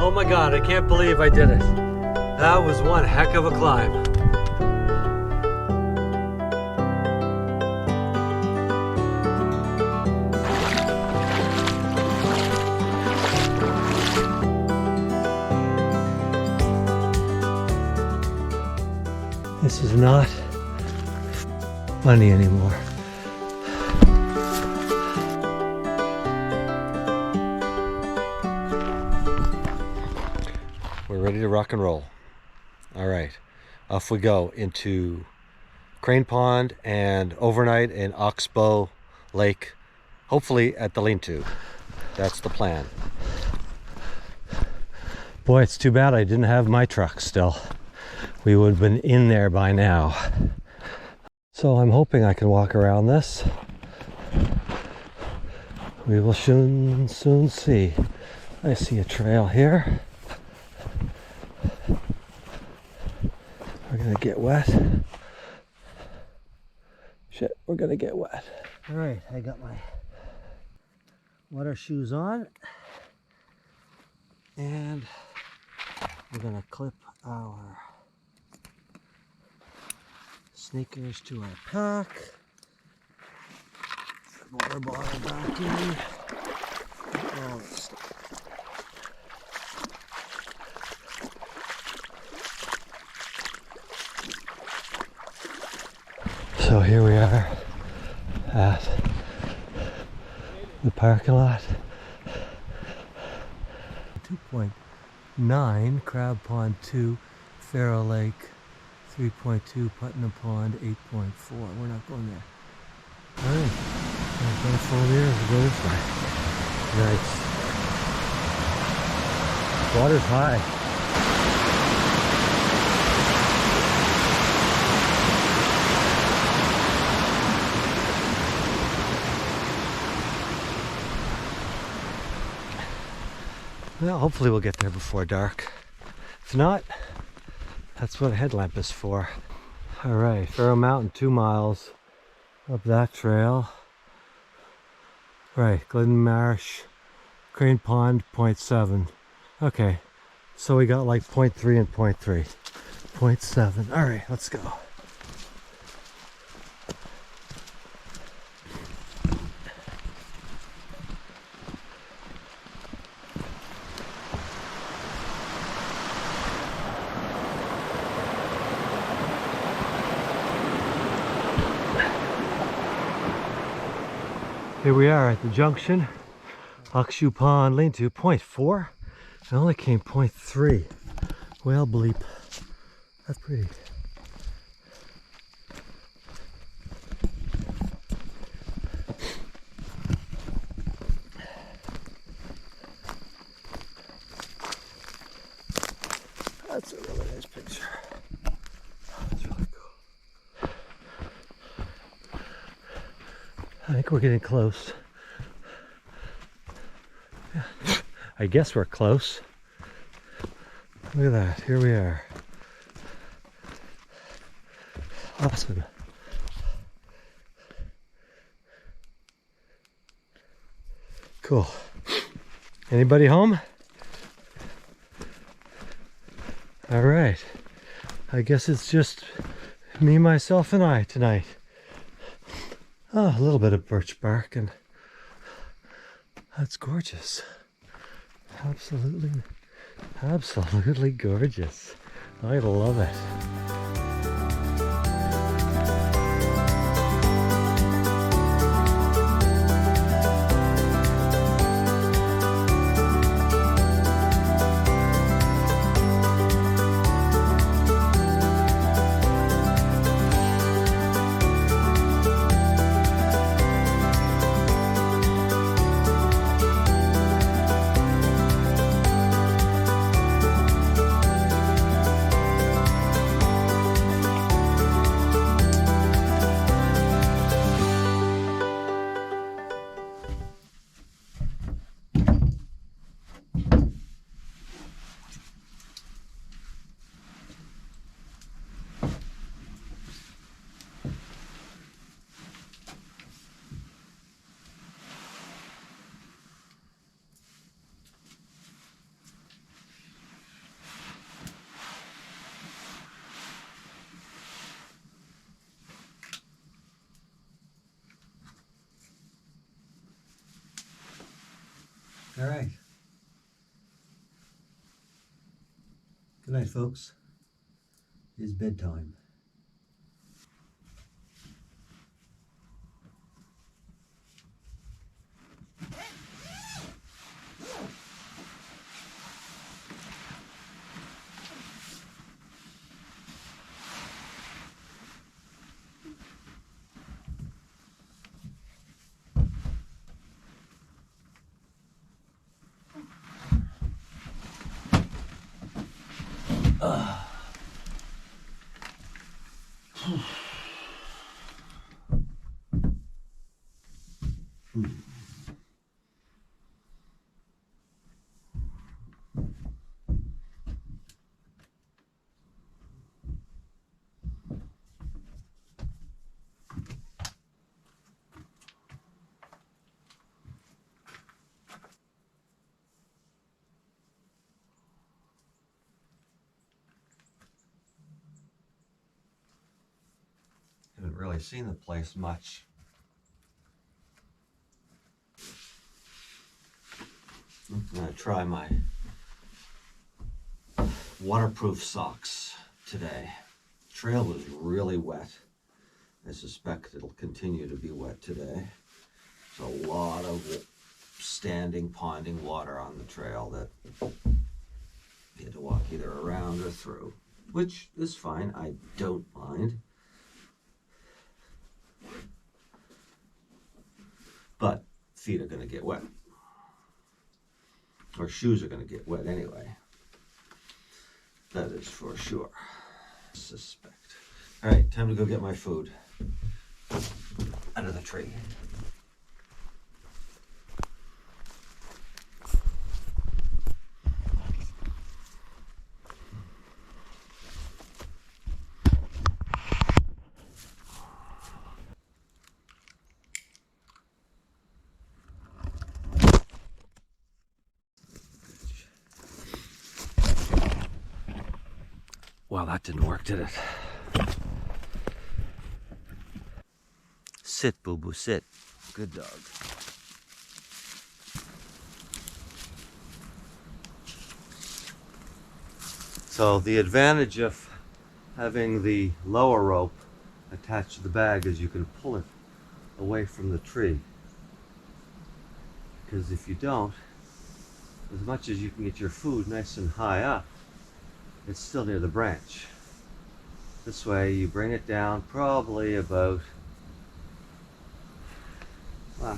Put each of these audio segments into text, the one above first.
Oh my God, I can't believe I did it. That was one heck of a climb. This is not funny anymore. We're ready to rock and roll. All right, off we go into Crane Pond and overnight in Oxbow Lake, hopefully at the lean-to. That's the plan. Boy, it's too bad I didn't have my truck still. We would have been in there by now. So I'm hoping I can walk around this. We will soon see. I see a trail here. We're gonna get wet. Shit, we're gonna get wet. All right, I got my water shoes on. And we're gonna clip our sneakers to our pack. Water bottle back in. Oh, so here we are at the parking lot. 2.9, Crab Pond 2, Pharaoh Lake 3.2, Putnam Pond 8.4. We're not going there. Alright, I've got a full here as it goes by. Nice. Water's high. Well, hopefully we'll get there before dark. If not, that's what a headlamp is for. All right, Pharaoh Mountain, 2 miles up that trail. Right, Glidden Marsh, Crane Pond, 0.7. Okay, so we got like 0.3 and 0.3. 0.7, all right, let's go. Here we are at the junction, Oxbow Pond lean-to, 0.4. I only came 0.3. Well, bleep. That's pretty. That's a really nice picture. That's really cool. I think we're getting close. Yeah, I guess we're close. Look at that, here we are. Awesome. Cool. Anybody home? All right. I guess it's just me, myself, and I tonight. Oh, a little bit of birch bark, and that's gorgeous. Absolutely gorgeous. I love it. All right. Good night, folks. It's bedtime. Haven't really seen the place much. I'm gonna try my waterproof socks today. Trail was really wet. I suspect it'll continue to be wet today. There's a lot of standing, ponding water on the trail that you had to walk either around or through, which is fine. I don't mind. But feet are going to get wet. Or shoes are going to get wet anyway. That is for sure. Suspect. All right, time to go get my food out of the tree. Well, that didn't work, did it? Sit, boo-boo, sit. Good dog. So the advantage of having the lower rope attached to the bag is you can pull it away from the tree. Because if you don't, as much as you can get your food nice and high up, it's still near the branch. This way you bring it down probably about, well,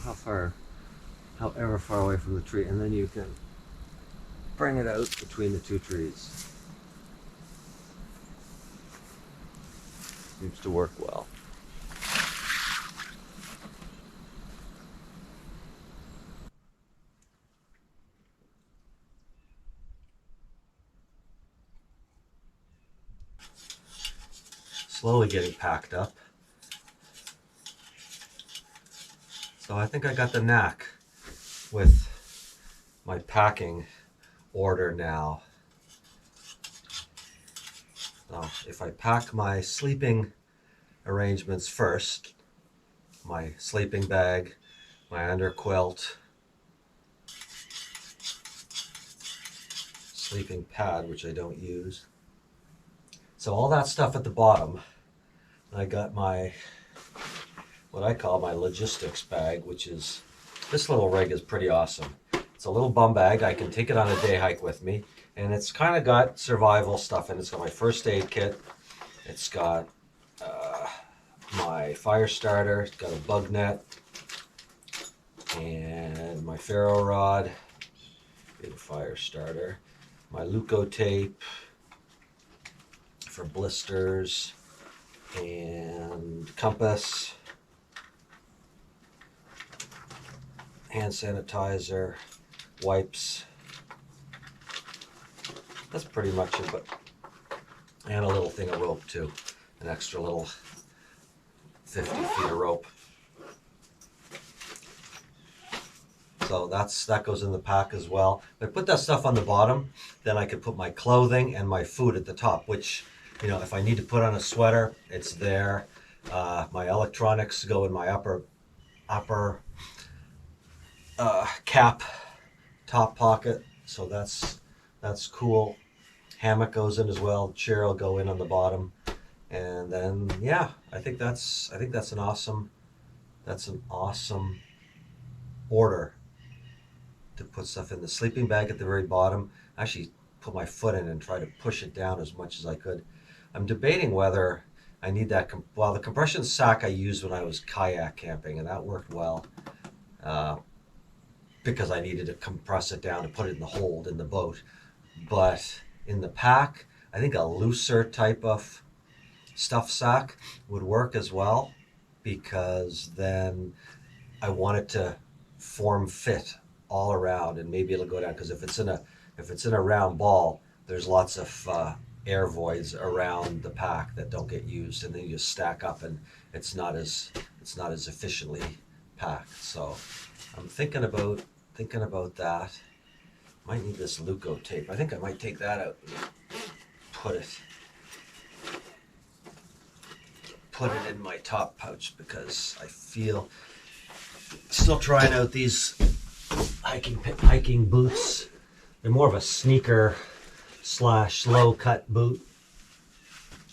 however far away from the tree, and then you can bring it out between the two trees. Seems to work well. Slowly getting packed up. So I think I got the knack with my packing order now. Now, if I pack my sleeping arrangements first, my sleeping bag, my underquilt, sleeping pad, which I don't use. So all that stuff at the bottom. I got my, what I call my logistics bag, which is, this little rig is pretty awesome. It's a little bum bag. I can take it on a day hike with me. And it's kind of got survival stuff in it. It's got my first aid kit. It's got my fire starter. It's got a bug net. And my Pharaoh rod. Big fire starter. My Leuco tape for blisters. And compass, hand sanitizer, wipes. That's pretty much it, but and a little thing of rope too, an extra little 50 feet of rope. So that goes in the pack as well. If I put that stuff on the bottom, then I could put my clothing and my food at the top, which, you know, if I need to put on a sweater, it's there. My electronics go in my upper cap top pocket, so that's cool. Hammock goes in as well. Chair will go in on the bottom, and then yeah, I think that's an awesome order to put stuff in. The sleeping bag at the very bottom. I actually put my foot in and try to push it down as much as I could. I'm debating whether I need that. Well, the compression sack I used when I was kayak camping, and that worked well. Uh, because I needed to compress it down to put it in the hold in the boat. But in the pack, I think a looser type of stuff sack would work as well, because then I want it to form fit all around, and maybe it'll go down, because if it's in a round ball, there's lots of air voids around the pack that don't get used, and then you just stack up, and it's not as efficiently packed. So I'm thinking about that. Might need this Luco tape. I think I might take that out and put it in my top pouch, because I feel still trying out these hiking boots. They're more of a sneaker / low cut boot,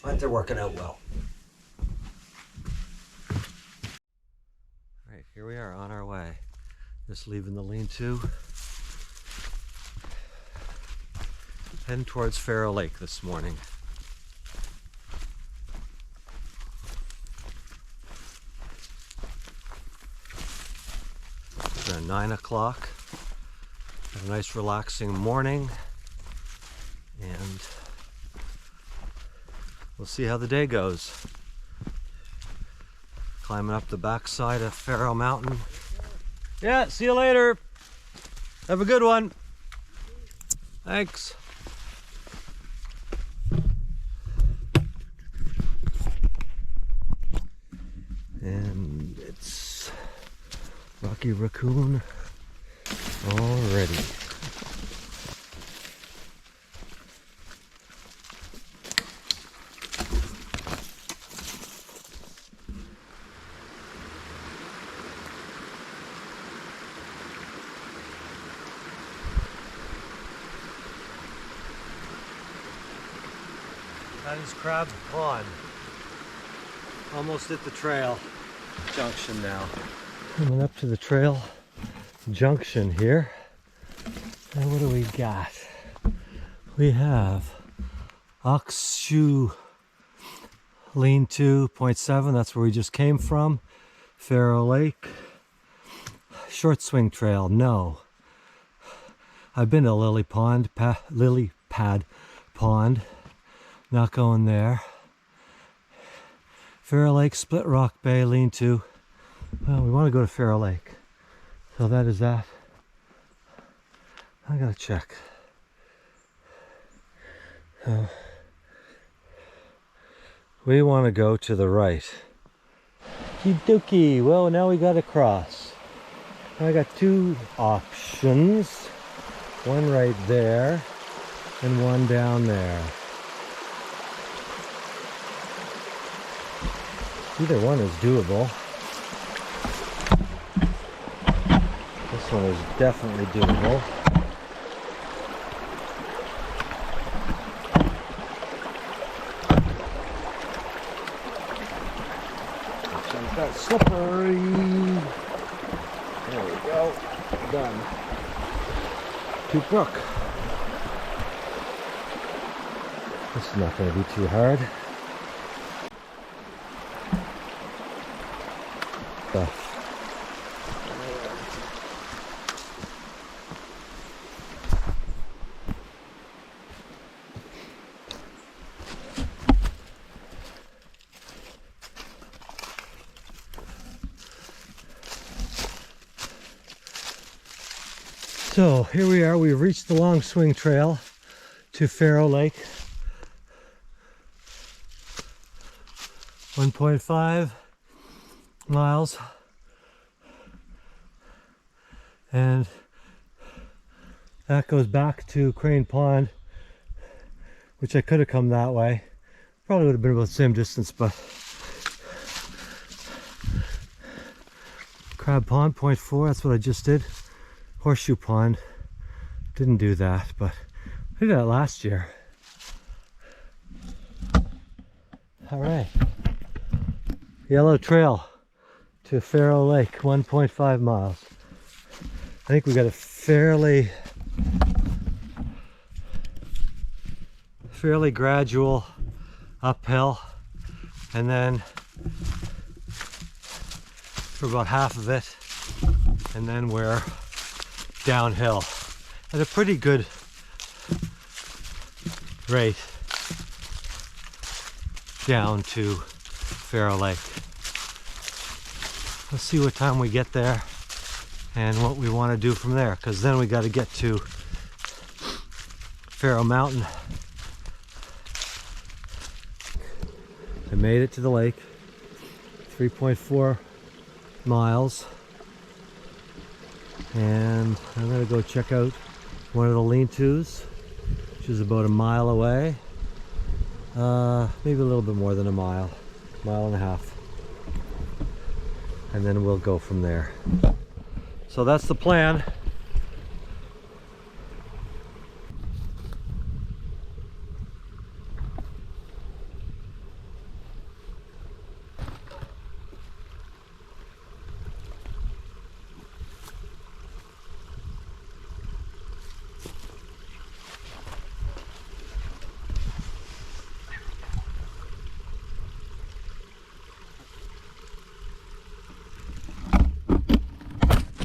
but they're working out well. All right, here we are on our way. Just leaving the lean-to. Heading towards Pharaoh Lake this morning. It's 9 o'clock. Had a nice relaxing morning, and we'll see how the day goes. Climbing up the backside of Pharaoh Mountain. Yeah, see you later. Have a good one. Thanks. And it's Rocky Raccoon already. That is Crab Pond. Almost at the trail junction now. Coming up to the trail junction here. And what do we got? We have Ox Shoe Lean-to 0.7. That's where we just came from. Pharaoh Lake. Short Swing Trail. No. I've been to Lily Pad Pond. Not going there. Pharaoh Lake, Split Rock Bay, Lean-to. Well, we want to go to Pharaoh Lake. So that is that. I gotta check. We want to go to the right. Okie dokie. Well, now we gotta cross. I got two options. One right there and one down there. Either one is doable. This one is definitely doable. It's got slippery. There we go. Done. To brook. This is not going to be too hard. So here we are, we've reached the long swing trail to Pharaoh Lake. 1.5 miles. And that goes back to Crane Pond, which I could have come that way. Probably would have been about the same distance, but Crab Pond, 0.4, that's what I just did. Horseshoe Pond, Didn't do that, but I did that last year. All right. Yellow Trail to Pharaoh Lake, 1.5 miles. I think we got a fairly gradual uphill, and then for about half of it, and then we're downhill at a pretty good rate down to Pharaoh Lake. Let's see what time we get there and what we want to do from there, because then we got to get to Pharaoh Mountain. I made it to the lake, 3.4 miles, and I'm gonna go check out one of the lean-tos, which is about a mile away, maybe a little bit more than a mile and a half, and then we'll go from there. So that's the plan.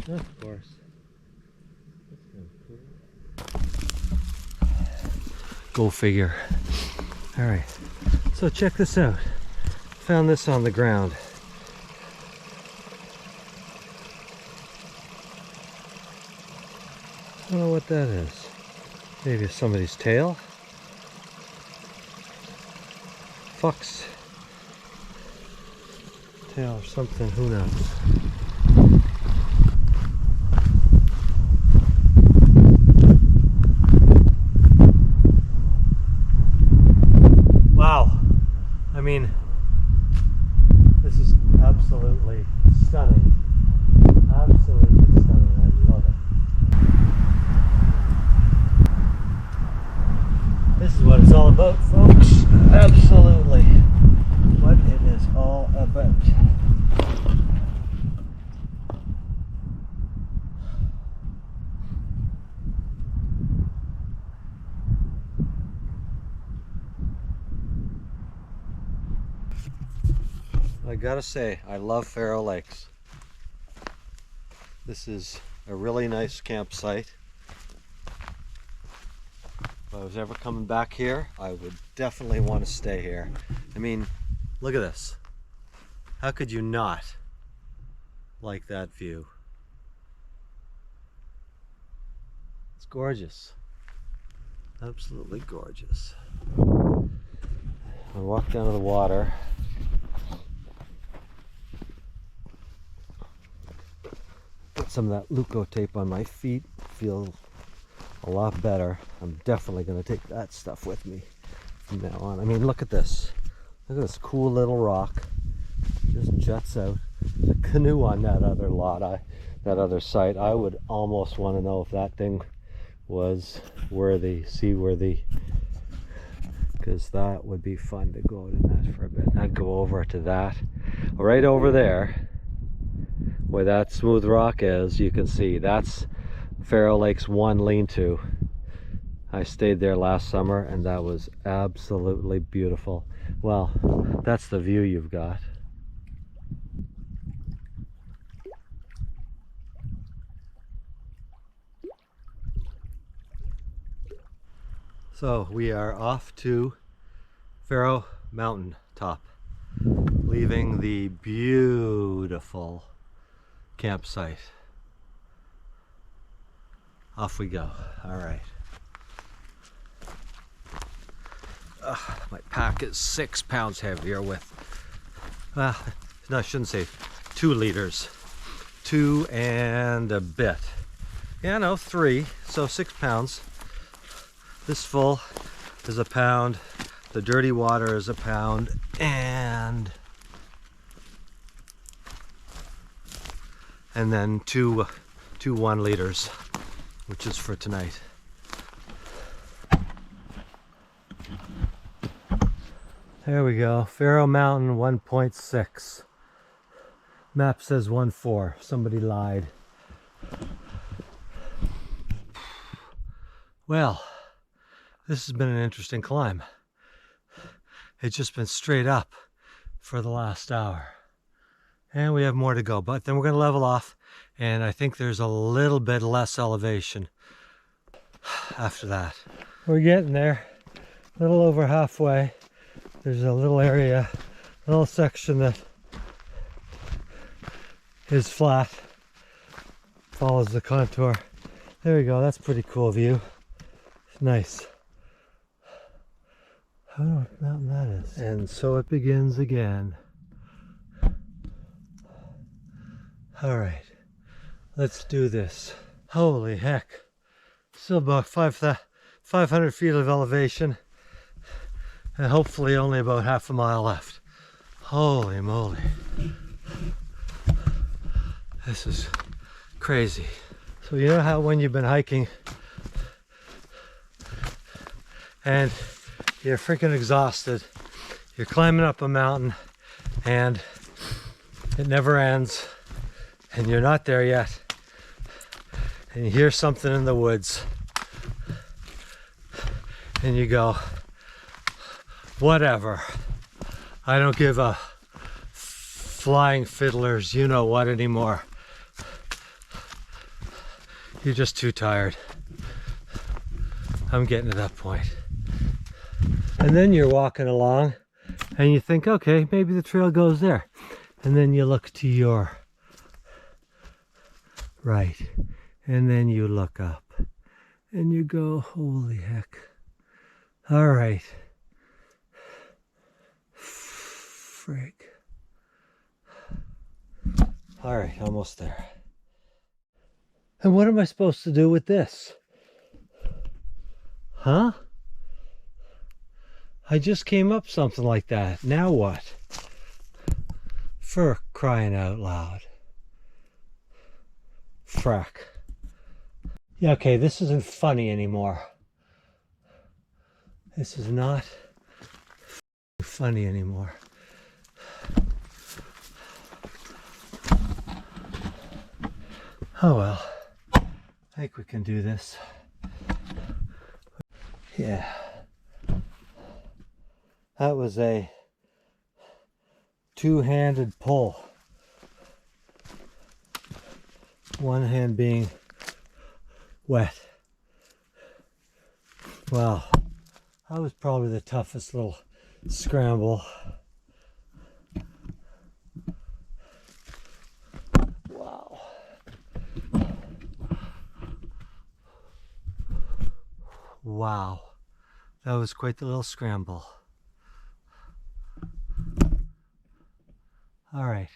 Of course. Go figure. All right, so check this out. Found this on the ground. I don't know what that is. Maybe it's somebody's tail? Fox tail or something, who knows? Wow, I mean, this is absolutely stunning. Absolutely stunning. I love it. This is what it's all about, folks. Absolutely what it is all about. I gotta say, I love Pharaoh Lakes. This is a really nice campsite. If I was ever coming back here, I would definitely want to stay here. I mean, look at this. How could you not like that view? It's gorgeous. Absolutely gorgeous. I walk down to the water. Put some of that Luco tape on my feet. Feel a lot better. I'm definitely going to take that stuff with me from now on. I mean, look at this. Look at this cool little rock. Just juts out. There's a canoe on that other lot, that other site. I would almost want to know if that thing was seaworthy, because that would be fun to go out in that for a bit. I'd go over to that. Right over there, where that smooth rock is, you can see that's Pharaoh Lake's one lean-to. I stayed there last summer and that was absolutely beautiful. Well, that's the view you've got. So we are off to Pharaoh Mountain top, leaving the beautiful campsite. Off we go. All right. My pack is 6 pounds heavier with, no, I shouldn't say 2 liters. 2 and a bit. Yeah, no, 3, so 6 pounds. This full is a pound. The dirty water is a pound, and then two 1 liters, which is for tonight. There we go. Pharaoh Mountain 1.6. Map says 1.4. Somebody lied. Well, this has been an interesting climb. It's just been straight up for the last hour. And we have more to go, but then we're going to level off, and I think there's a little bit less elevation after that. We're getting there, a little over halfway. There's a little area, a little section that is flat, follows the contour. There we go, that's a pretty cool view. Nice. I don't know what mountain that is. And so it begins again. All right, let's do this. Holy heck. Still about 500 feet of elevation, and hopefully only about half a mile left. Holy moly. This is crazy. So you know how when you've been hiking and you're freaking exhausted, you're climbing up a mountain and it never ends, and you're not there yet, and you hear something in the woods, and you go, whatever, I don't give a flying fiddlers you know what anymore. You're just too tired. I'm getting to that point. And then you're walking along and you think, okay, maybe the trail goes there. And then you look to your right, and then you look up and you go, holy heck. All right. Frig. All right, almost there. And what am I supposed to do with this? Huh? I just came up something like that. Now what? For crying out loud. Frack. Yeah, okay, this isn't funny anymore. This is not funny anymore. Oh well, I think we can do this. Yeah. That was a two-handed pull. One hand being wet. Wow, that was probably the toughest little scramble. Wow. Wow, that was quite the little scramble. All right.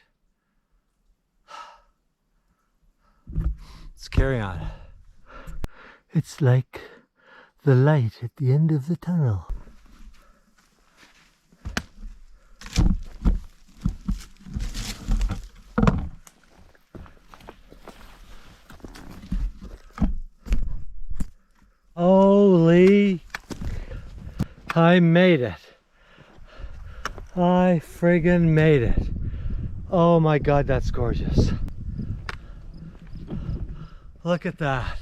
Let's carry on. It's like the light at the end of the tunnel. Holy, I made it. I friggin' made it. Oh my God, that's gorgeous. Look at that.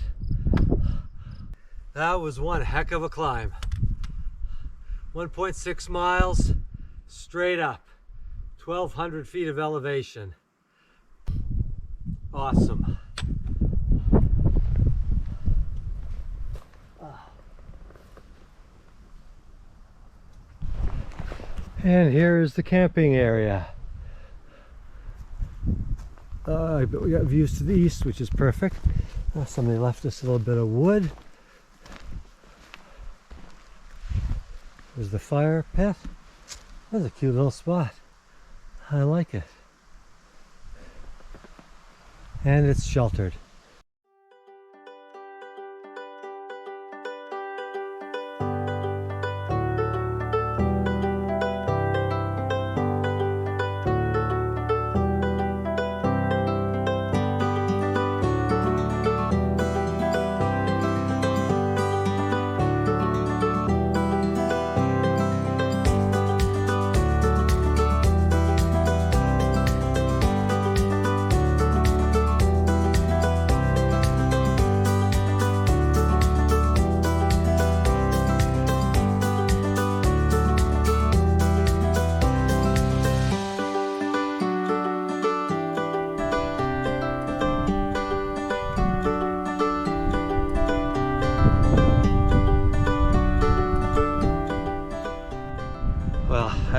That was one heck of a climb. 1.6 miles straight up. 1,200 feet of elevation. Awesome. And here is the camping area. But we got views to the east, which is perfect. Somebody left us a little bit of wood. There's the fire pit. That's a cute little spot. I like it. And it's sheltered.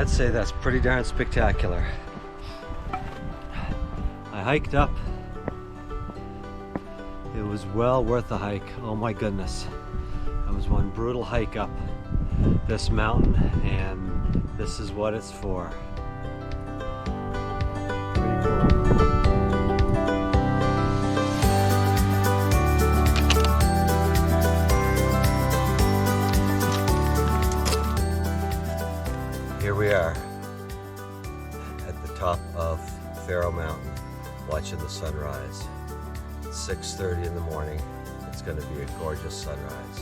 I'd say that's pretty darn spectacular. I hiked up. It was well worth the hike. Oh my goodness. It was one brutal hike up this mountain, and this is what it's for. Pretty cool. Here we are at the top of Pharaoh Mountain watching the sunrise. It's 6:30 in the morning. It's going to be a gorgeous sunrise.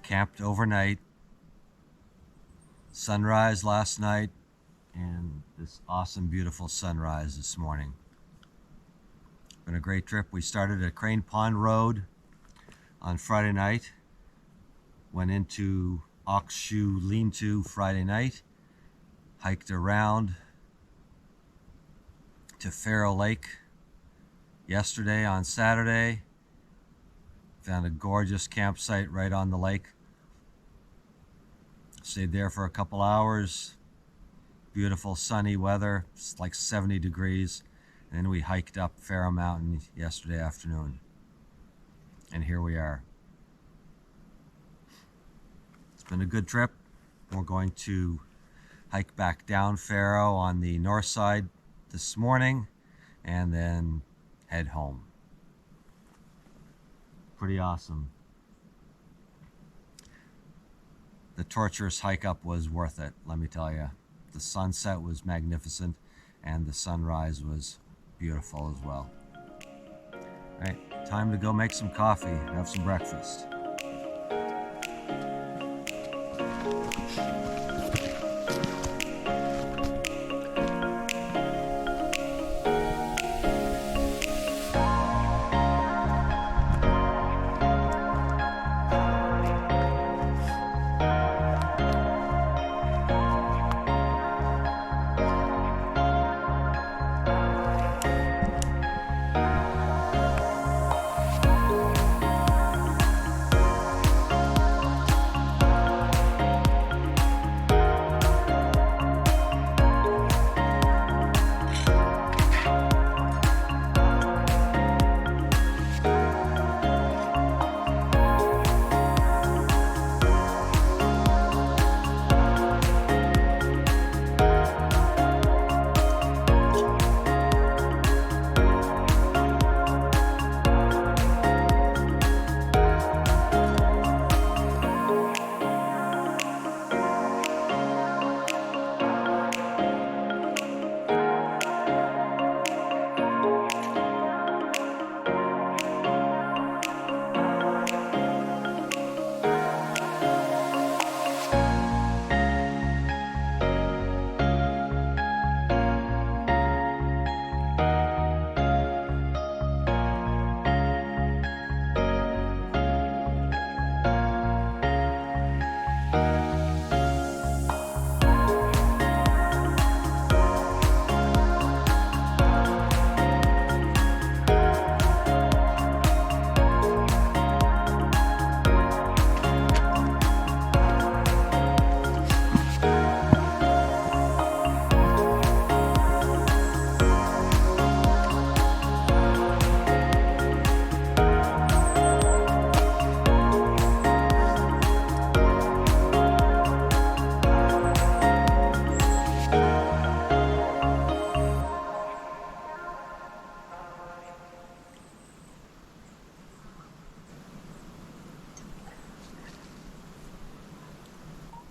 Camped overnight. Sunrise last night, and this awesome, beautiful sunrise this morning. Been a great trip. We started at Crane Pond Road on Friday night, went into Ox Shoe Lean-To Friday night, hiked around to Pharaoh Lake yesterday on Saturday, found a gorgeous campsite right on the lake. Stayed there for a couple hours. Beautiful sunny weather. It's like 70 degrees. And then we hiked up Pharaoh Mountain yesterday afternoon. And here we are. It's been a good trip. We're going to hike back down Pharaoh on the north side this morning and then head home. Pretty awesome. The torturous hike up was worth it, let me tell you. The sunset was magnificent, and the sunrise was beautiful as well. All right, time to go make some coffee, have some breakfast.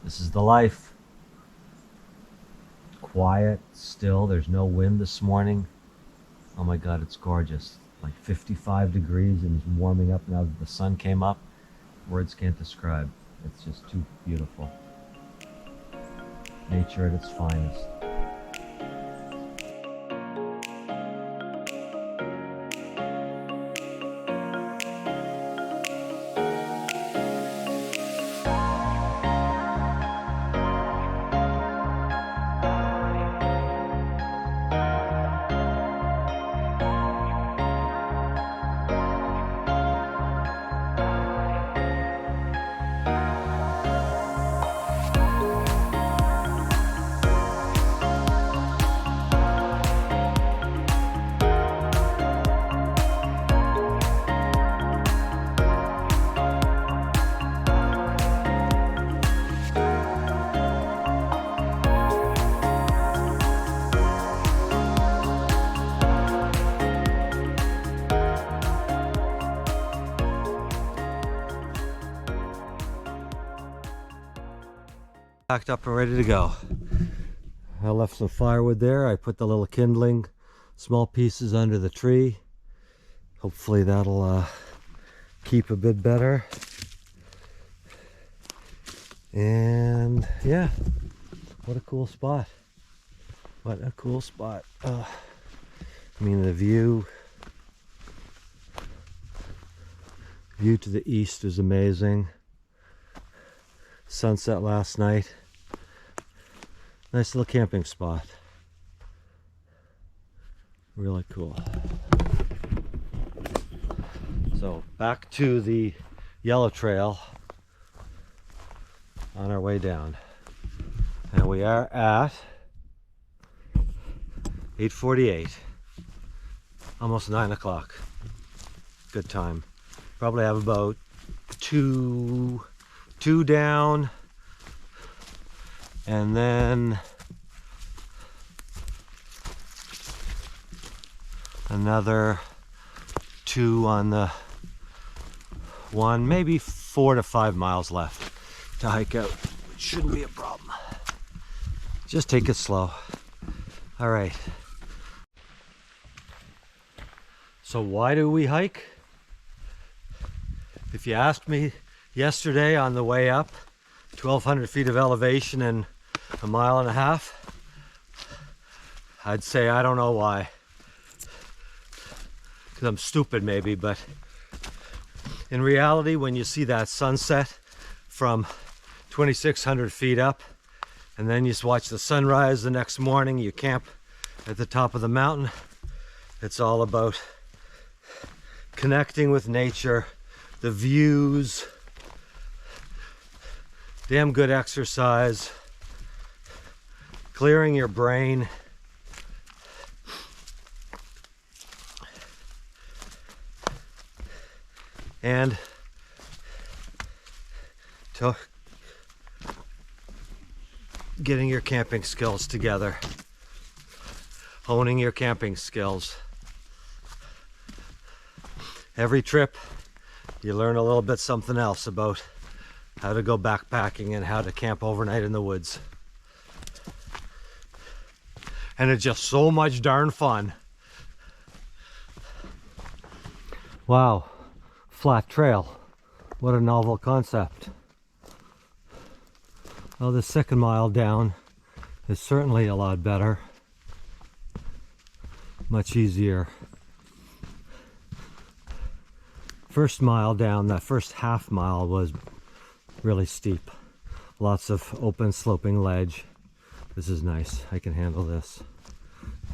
This is the life. Quiet, still, there's no wind this morning. Oh my God, it's gorgeous. Like 55 degrees and it's warming up now that the sun came up. Words can't describe. It's just too beautiful. Nature at its finest. Packed up and ready to go. I left some firewood there. I put the little kindling, small pieces under the tree. Hopefully that'll keep a bit better. And yeah, what a cool spot. What a cool spot. I mean, the view to the east is amazing. Sunset last night. Nice little camping spot. Really cool. So back to the yellow trail on our way down. And we are at 8:48. Almost 9 o'clock. Good time. Probably have about two down, and then another 2 on the one, maybe 4 to 5 miles left to hike out, which shouldn't be a problem. Just take it slow. All right. So why do we hike? If you asked me yesterday on the way up, 1,200 feet of elevation and a mile and a half, I'd say I don't know why. Because I'm stupid maybe, but in reality, when you see that sunset from 2,600 feet up, and then you watch the sunrise the next morning, you camp at the top of the mountain, it's all about connecting with nature, the views, damn good exercise, clearing your brain. And to getting your camping skills together, honing your camping skills. Every trip, you learn a little bit something else about how to go backpacking and how to camp overnight in the woods. And it's just so much darn fun. Wow, flat trail. What a novel concept. Well, the second mile down is certainly a lot better. Much easier. First mile down, that first half mile was really steep. Lots of open sloping ledge. This is nice. I can handle this.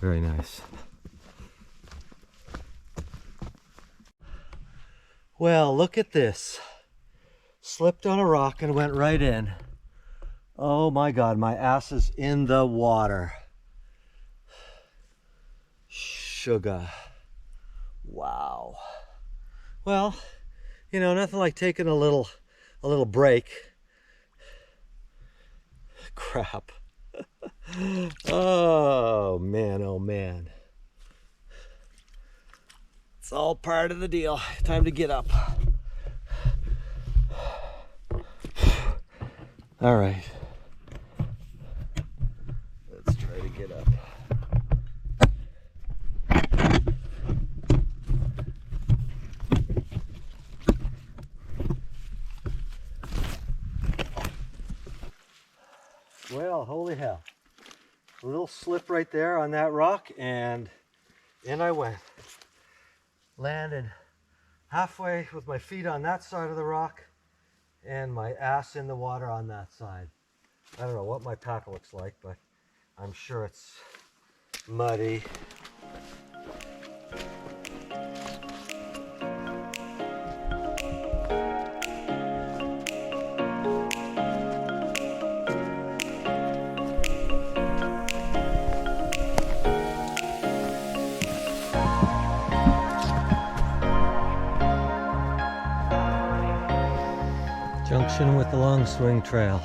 Very nice. Well, look at this. Slipped on a rock and went right in. Oh my God, my ass is in the water. Sugar. Wow. Well, you know, nothing like taking a little break. Crap. Oh man, oh man. It's all part of the deal. Time to get up. All right. Let's try to get up. Well, holy hell. A little slip right there on that rock, and in I went. Landed halfway with my feet on that side of the rock and my ass in the water on that side. I don't know what my pack looks like, but I'm sure it's muddy. Junction with the Long Swing Trail.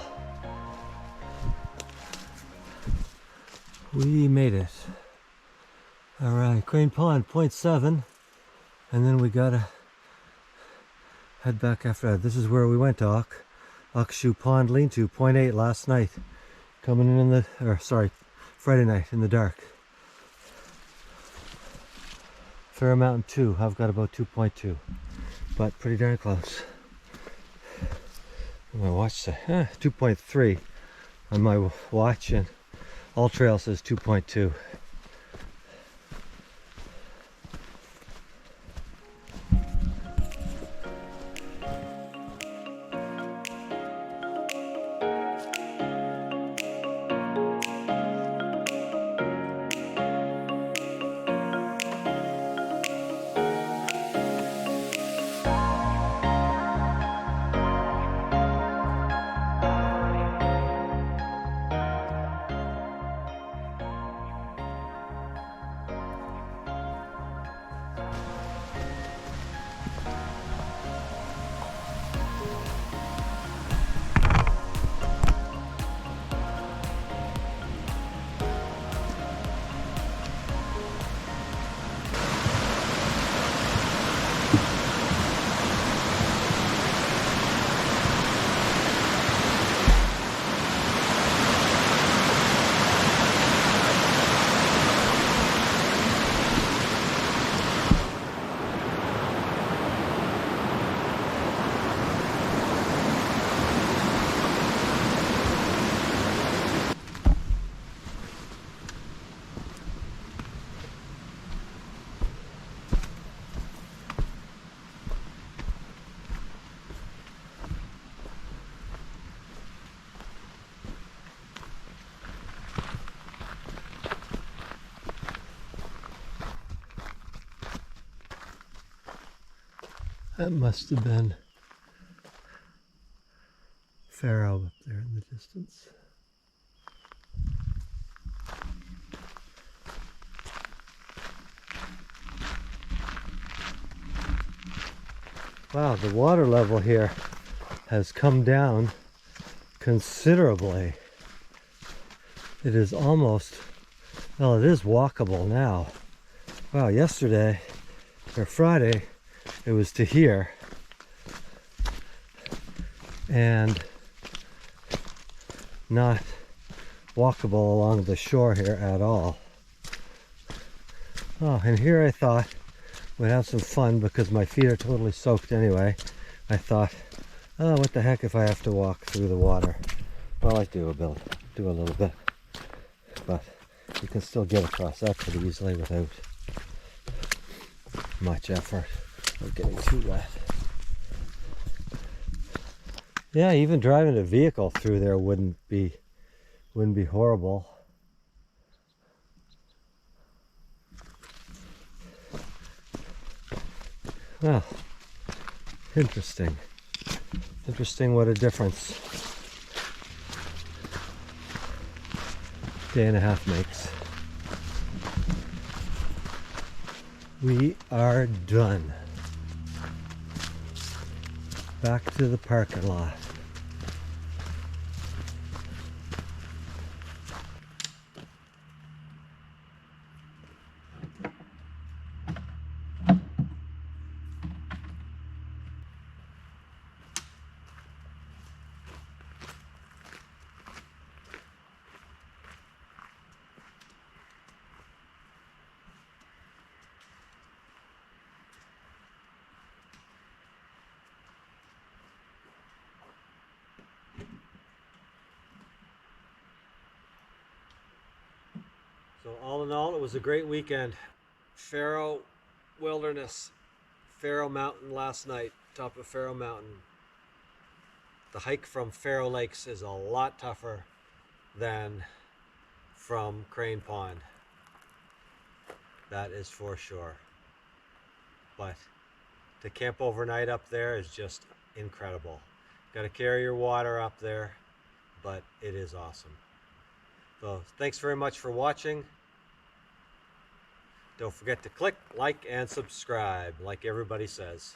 We made it. All right, Crane Pond, 0.7, and then we gotta head back after that. This is where we went to Okshoe Pond Lean-To, 0.8 last night. Coming in the, or sorry, Friday night in the dark. Pharaoh Mountain 2, I've got about 2.2, but pretty darn close. My watch says 2.3 on my watch, and All Trail says 2.2. That must have been Pharaoh up there in the distance. Wow, the water level here has come down considerably. It is almost, well, it is walkable now. Wow, yesterday, or Friday, it was to here, and not walkable along the shore here at all. Oh, and here I thought we'd have some fun because my feet are totally soaked anyway. I thought, oh, what the heck if I have to walk through the water? Well, I do a little bit, but you can still get across that pretty easily without much effort of getting too wet. Yeah, even driving a vehicle through there wouldn't be horrible. Well, interesting. Interesting what a difference day and a half makes. We are done. Back to the parking lot. So all in all, it was a great weekend. Pharaoh Wilderness, Pharaoh Mountain last night, top of Pharaoh Mountain. The hike from Pharaoh Lakes is a lot tougher than from Crane Pond. That is for sure. But to camp overnight up there is just incredible. Got to carry your water up there, but it is awesome. So thanks very much for watching. Don't forget to click, like, and subscribe, like everybody says.